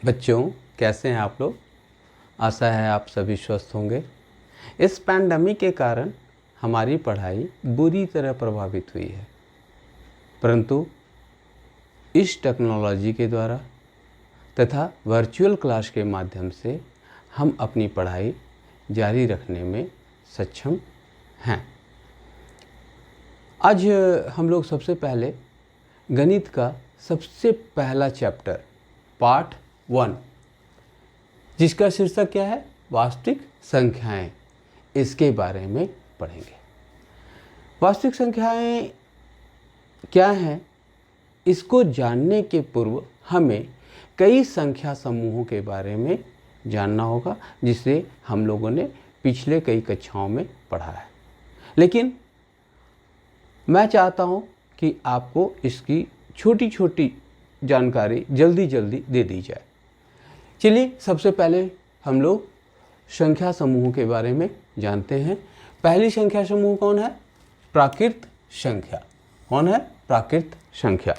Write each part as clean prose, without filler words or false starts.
बच्चों, कैसे हैं आप लोग? आशा है आप सभी स्वस्थ होंगे। इस पैंडमिक के कारण हमारी पढ़ाई बुरी तरह प्रभावित हुई है, परंतु इस टेक्नोलॉजी के द्वारा तथा वर्चुअल क्लास के माध्यम से हम अपनी पढ़ाई जारी रखने में सक्षम हैं। आज हम लोग सबसे पहले गणित का सबसे पहला चैप्टर पार्ट 1, जिसका शीर्षक क्या है? वास्तविक संख्याएं, इसके बारे में पढ़ेंगे। वास्तविक संख्याएं क्या हैं, इसको जानने के पूर्व हमें कई संख्या समूहों के बारे में जानना होगा, जिसे हम लोगों ने पिछले कई कक्षाओं में पढ़ा है। लेकिन मैं चाहता हूं कि आपको इसकी छोटी छोटी जानकारी जल्दी जल्दी दे दी जाए। चलिए, सबसे पहले हम लोग संख्या समूहों के बारे में जानते हैं। पहली संख्या समूह कौन है? प्राकृत संख्या। कौन है? प्राकृत संख्या।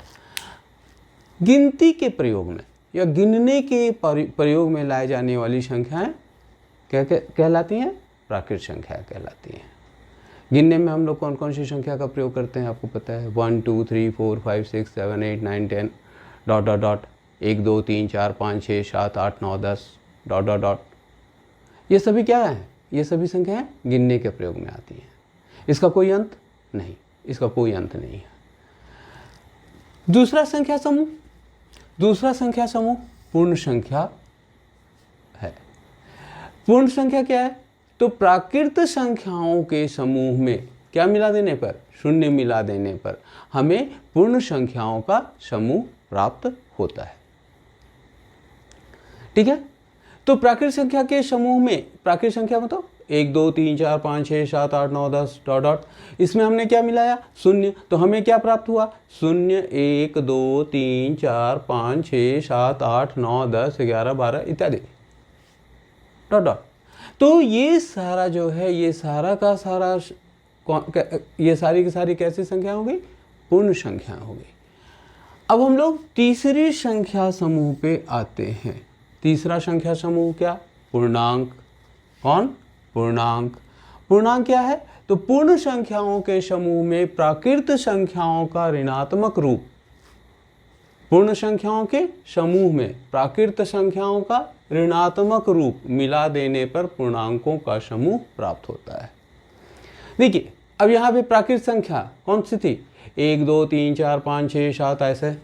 गिनती के प्रयोग में या गिनने के प्रयोग में लाए जाने वाली संख्याएं क्या कहलाती हैं? प्राकृत संख्या कहलाती हैं। गिनने में हम लोग कौन कौन सी संख्या का प्रयोग करते हैं, आपको पता है? 1 2 3 4 5 6 7 8 9 10 ... 1 2 3 4 5 6 7 8 9 10 ... ये सभी क्या है? ये सभी संख्याएं गिनने के प्रयोग में आती हैं। इसका कोई अंत नहीं, इसका कोई अंत नहीं है। दूसरा संख्या समूह पूर्ण संख्या है। पूर्ण संख्या क्या है? तो प्राकृत संख्याओं के समूह में क्या मिला देने पर? शून्य मिला देने पर हमें पूर्ण संख्याओं का समूह प्राप्त होता है। ठीक है? तो प्राकृत संख्या के समूह में, प्राकृत संख्या मतलब 1 2 3 4 5 6 7 8 9 10 ... इसमें हमने क्या मिलाया? शून्य। तो हमें क्या प्राप्त हुआ? 0 1 2 3 4 5 6 7 8 9 10 11 12 इत्यादि ... तो ये सारा जो है, ये सारा का सारा ये सारी की सारी कैसी संख्या हो गई? पूर्ण संख्या हो गई। अब हम लोग तीसरी संख्या समूह पे आते हैं। तीसरा संख्या समूह क्या? पूर्णांक। कौन? पूर्णांक। पूर्णांक क्या है? तो पूर्ण संख्याओं के समूह में प्राकृत संख्याओं का ऋणात्मक रूप, पूर्ण संख्याओं के समूह में प्राकृत संख्याओं का ऋणात्मक रूप मिला देने पर पूर्णांकों का समूह प्राप्त होता है। देखिए, अब यहाँ पे प्राकृत संख्या कौन सी थी? 1 2 3 4 5 6 7 ऐसे।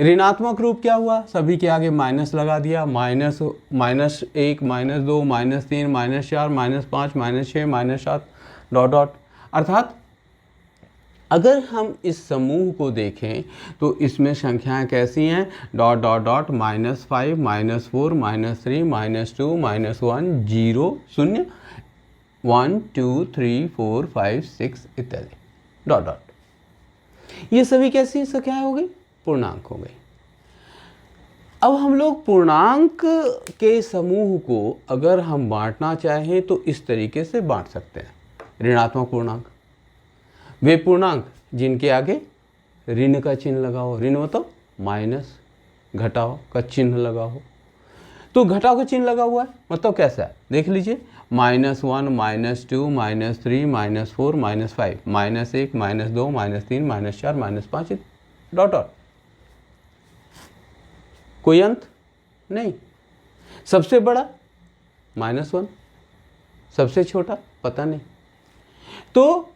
ऋणात्मक रूप क्या हुआ? सभी के आगे माइनस लगा दिया। -1 -2 -3 -4 -5 -6 -7 ... अर्थात अगर हम इस समूह को देखें तो इसमें संख्याएं कैसी हैं? ... -5 -4 -3 -2 -1 0 0 1 2 3 4 5 6 इत्यादि ... ये सभी कैसी संख्याएं हो गई? पूर्णांक हो गई। अब हम लोग पूर्णांक के समूह को अगर हम बांटना चाहें तो इस तरीके से बांट सकते हैं। ऋणात्मक पूर्णांक, वे पूर्णांक जिनके आगे ऋण का चिन्ह लगा हो। ऋण मतलब माइनस, घटाव का चिन्ह लगा हो। तो घटाव का चिन्ह लगा हुआ है मतलब कैसा है? देख लीजिए, -1 -2 -3 -4 -5 -1 -2 -3 -4 -5 ... कोई अंत नहीं। सबसे बड़ा -1, सबसे छोटा पता नहीं। तो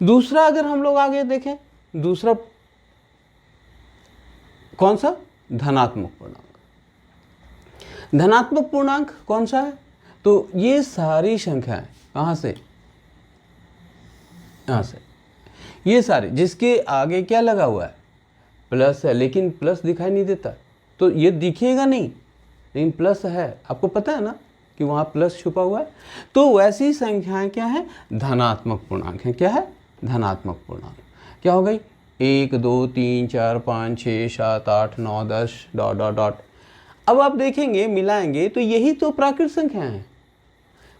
दूसरा अगर हम लोग आगे देखें, दूसरा कौन सा? धनात्मक पूर्णांक। धनात्मक पूर्णांक कौन सा है? तो ये सारी संख्याएं कहां से? यहां से। ये सारे जिसके आगे क्या लगा हुआ है? प्लस है, लेकिन प्लस दिखाई नहीं देता। तो ये दिखेगा नहीं, लेकिन प्लस है। आपको पता है ना कि वहां प्लस छुपा हुआ है। तो वैसी संख्याएं क्या है? धनात्मक पूर्णांक है। क्या है? धनात्मक पूर्णांक। क्या हो गई? 1 2 3 4 5 6 7 8 9 10 ... अब आप देखेंगे, मिलाएंगे तो यही तो प्राकृत संख्या है।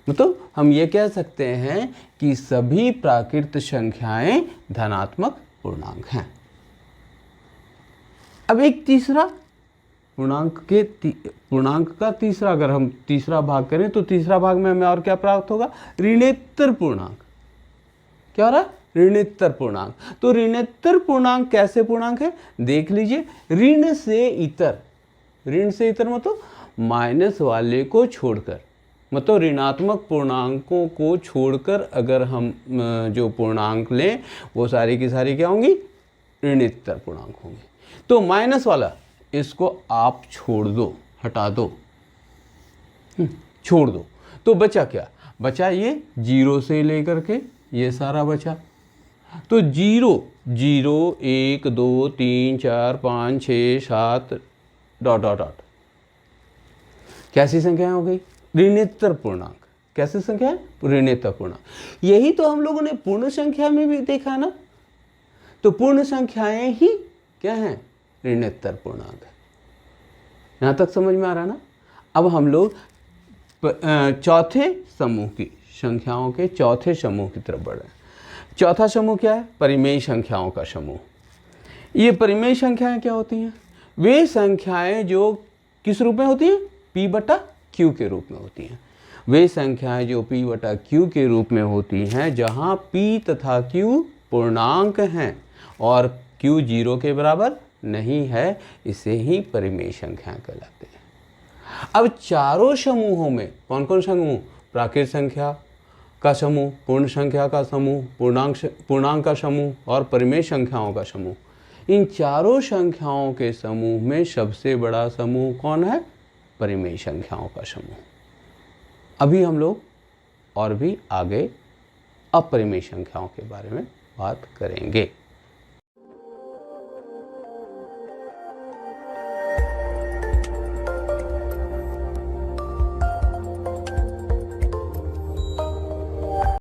मतलब हम ये कह सकते हैं कि सभी प्राकृत संख्याएं धनात्मक पूर्णांक हैं। अब एक तीसरा पूर्णांक का तीसरा, अगर हम तीसरा भाग करें तो तीसरा भाग में हमें और क्या प्राप्त होगा, ऋणोत्तर पूर्णांक। क्या हो रहा है, ऋणोत्तर पूर्णांक। तो ऋणोत्तर पूर्णांक कैसे पूर्णांक है, देख लीजिए। ऋण से इतर मतलब माइनस वाले को छोड़कर, मतलब ऋणात्मक पूर्णांकों को छोड़कर अगर हम जो पूर्णांक लें वो सारी की सारी क्या होंगी, ऋणोत्तर पूर्णांक होंगे। तो माइनस वाला इसको आप छोड़ दो, हटा दो, छोड़ दो, तो बचा क्या, बचा ये 0 से लेकर के ये सारा बचा। तो 0 0 1 2 3 4 5 6 7 डॉट डॉट डॉट, कैसी संख्याएं हो गई, ऋणोत्तर पूर्णांक। कैसी संख्या है, ऋणोत्तर पूर्णांक। यही तो हम लोगों ने पूर्ण संख्या में भी देखा ना। तो पूर्ण संख्याएं ही क्या हैं, ऋणोत्तर पूर्णांक है। यहां तक समझ में आ रहा ना। अब हम लोग चौथे समूह की संख्याओं के चौथे समूह की तरफ बढ़ रहे हैं। चौथा समूह क्या है, परिमेय संख्याओं का समूह। ये परिमेय संख्याएं क्या होती हैं, वे संख्याएं जो किस रूप में होती हैं, p बटा q के रूप में होती हैं। वे संख्याएं जो p बटा q के रूप में होती हैं, जहां p तथा q पूर्णांक हैं और q 0 के बराबर नहीं है, इसे ही परिमेय संख्याएं कहलाते हैं। अब चारों समूहों में कौन कौन समूह, प्राकृत संख्या का समूह, पूर्ण संख्या का समूह, पूर्णांक का समूह और परिमेय संख्याओं का समूह, इन चारों संख्याओं के समूह में सबसे बड़ा समूह कौन है, परिमेय संख्याओं का समूह। अभी हम लोग और भी आगे अपरिमेय संख्याओं के बारे में बात करेंगे।